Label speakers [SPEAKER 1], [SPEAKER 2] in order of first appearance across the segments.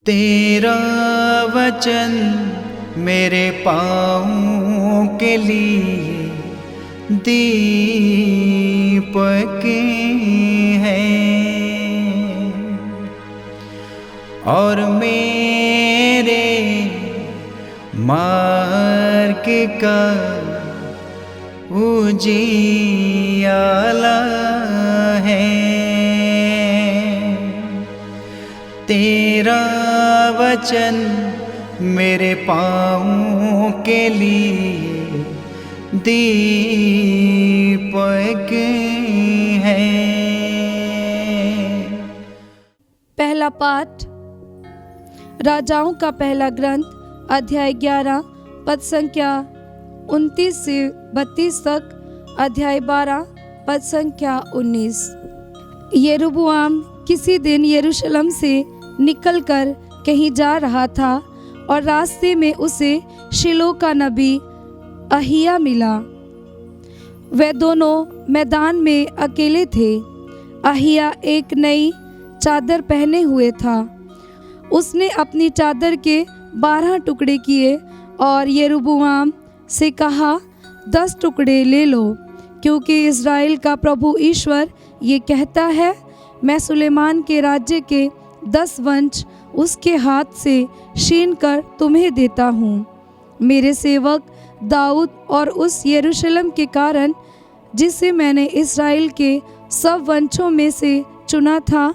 [SPEAKER 1] तेरा वचन मेरे पाँवों के लिए दीपक है और मेरे मार्ग का उजियाला है। तेरा वचन मेरे पाँवों के लिए दीपक है।
[SPEAKER 2] पहला पाठ राजाओं का पहला ग्रंथ अध्याय 11 पद संख्या 29 से 32 तक, अध्याय 12 पद संख्या 19। यरूबुआम किसी दिन यरूशलेम से निकलकर कहीं जा रहा था और रास्ते में उसे शिलो का नबी अहिया मिला। वे दोनों मैदान में अकेले थे। अहिया एक नई चादर पहने हुए था। उसने अपनी चादर के 12 टुकड़े किए और यरूबुआम से कहा, 10 टुकड़े ले लो, क्योंकि इज़राइल का प्रभु ईश्वर ये कहता है, मैं सुलेमान के राज्य के 10 वंश उसके हाथ से छीन कर तुम्हें देता हूँ। मेरे सेवक दाऊद और उस यरूशलेम के कारण जिसे मैंने इज़राइल के सब वंशों में से चुना था,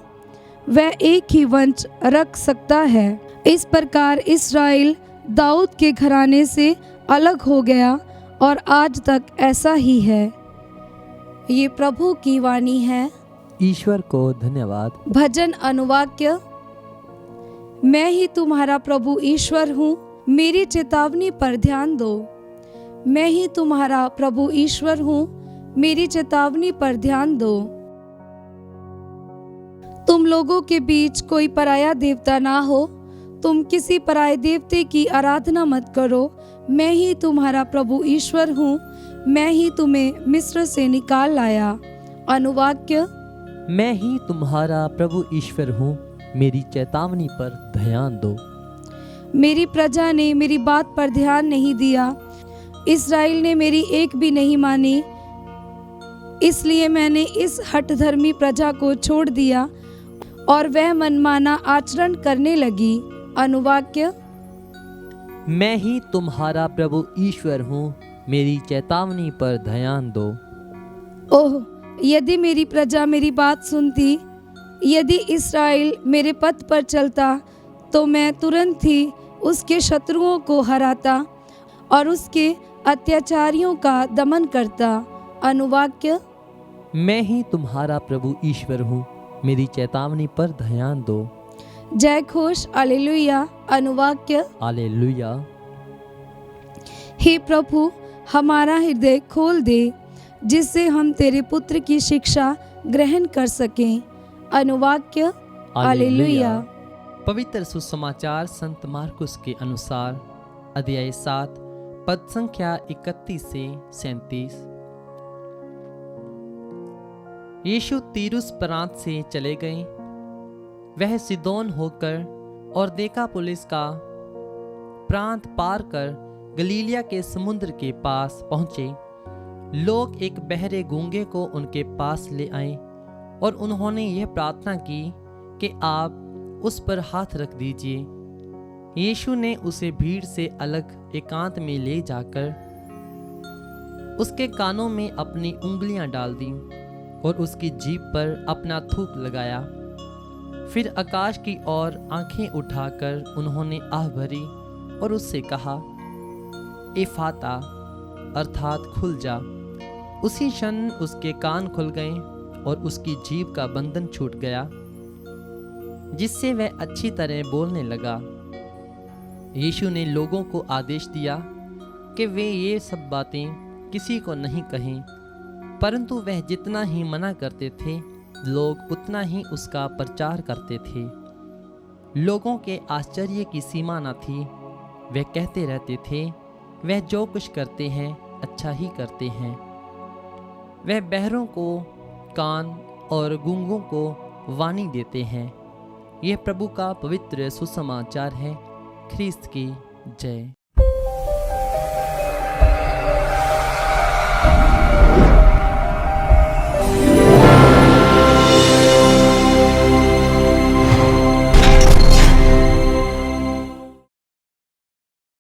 [SPEAKER 2] वह एक ही वंश रख सकता है। इस प्रकार इज़राइल दाऊद के घराने से अलग हो गया और आज तक ऐसा ही है। ये प्रभु की वाणी है।
[SPEAKER 3] ईश्वर को धन्यवाद।
[SPEAKER 2] भजन अनुवाक्य। मैं ही तुम्हारा प्रभु ईश्वर हूँ, मेरी चेतावनी पर ध्यान दो। मैं ही तुम्हारा प्रभु ईश्वर हूँ, मेरी चेतावनी पर ध्यान दो। तुम लोगों के बीच कोई पराया देवता ना हो। तुम किसी पराये देवते की आराधना मत करो। मैं ही तुम्हारा प्रभु ईश्वर हूँ, मैं ही तुम्हें मिस्र से निकाल लाया। अनुवाक्य।
[SPEAKER 3] मैं ही तुम्हारा प्रभु ईश्वर हूँ, मेरी चेतावनी पर ध्यान दो।
[SPEAKER 2] मेरी प्रजा ने मेरी बात पर ध्यान नहीं दिया। इज़राइल ने मेरी एक भी नहीं मानी। इसलिए मैंने इस हठधर्मी प्रजा को छोड़ दिया और वह मनमाना आचरण करने लगी। अनुवाक्य।
[SPEAKER 3] मैं ही तुम्हारा प्रभु ईश्वर हूँ, मेरी चेतावनी पर ध्यान दो।
[SPEAKER 2] ओह, यदि मेरी प्रजा मेरी बात सुनती, यदि इस्राएल मेरे पथ पर चलता, तो मैं तुरंत ही उसके शत्रुओं को हराता और उसके अत्याचारियों का दमन करता। अनुवाक्य।
[SPEAKER 3] मैं ही तुम्हारा प्रभु ईश्वर हूँ, मेरी चेतावनी पर ध्यान दो।
[SPEAKER 2] जय घोष हालेलुया। अनुवाक्य।
[SPEAKER 3] हालेलुया।
[SPEAKER 2] हे प्रभु, हमारा हृदय खोल दे, जिससे हम तेरे पुत्र की शिक्षा ग्रहण कर सकें। अनुवाक्य। हालेलुया।
[SPEAKER 3] पवित्र सुसमाचार संत मार्कुस के अनुसार अध्याय 7 पद संख्या 31 से 37। यीशु तीरुस प्रांत से चले गए। वह सिदोन होकर और देकापुलिस का प्रांत पार कर गलीलिया के समुद्र के पास पहुंचे। लोग एक बहरे गूंगे को उनके पास ले आए और उन्होंने यह प्रार्थना की कि आप उस पर हाथ रख दीजिए। यीशु ने उसे भीड़ से अलग एकांत में ले जाकर उसके कानों में अपनी उंगलियां डाल दी और उसकी जीभ पर अपना थूक लगाया। फिर आकाश की ओर आंखें उठाकर उन्होंने आह भरी और उससे कहा, एफाता, अर्थात खुल जा। उसी क्षण उसके कान खुल गए और उसकी जीभ का बंधन छूट गया, जिससे वह अच्छी तरह बोलने लगा। यीशु ने लोगों को आदेश दिया कि वे ये सब बातें किसी को नहीं कहें, परंतु वह जितना ही मना करते थे, लोग उतना ही उसका प्रचार करते थे। लोगों के आश्चर्य की सीमा न थी। वे कहते रहते थे, वह जो कुछ करते हैं अच्छा ही करते हैं। वह बहरों को कान और गूंगों को वाणी देते हैं। यह प्रभु का पवित्र सुसमाचार है। ख्रीस्त की जय।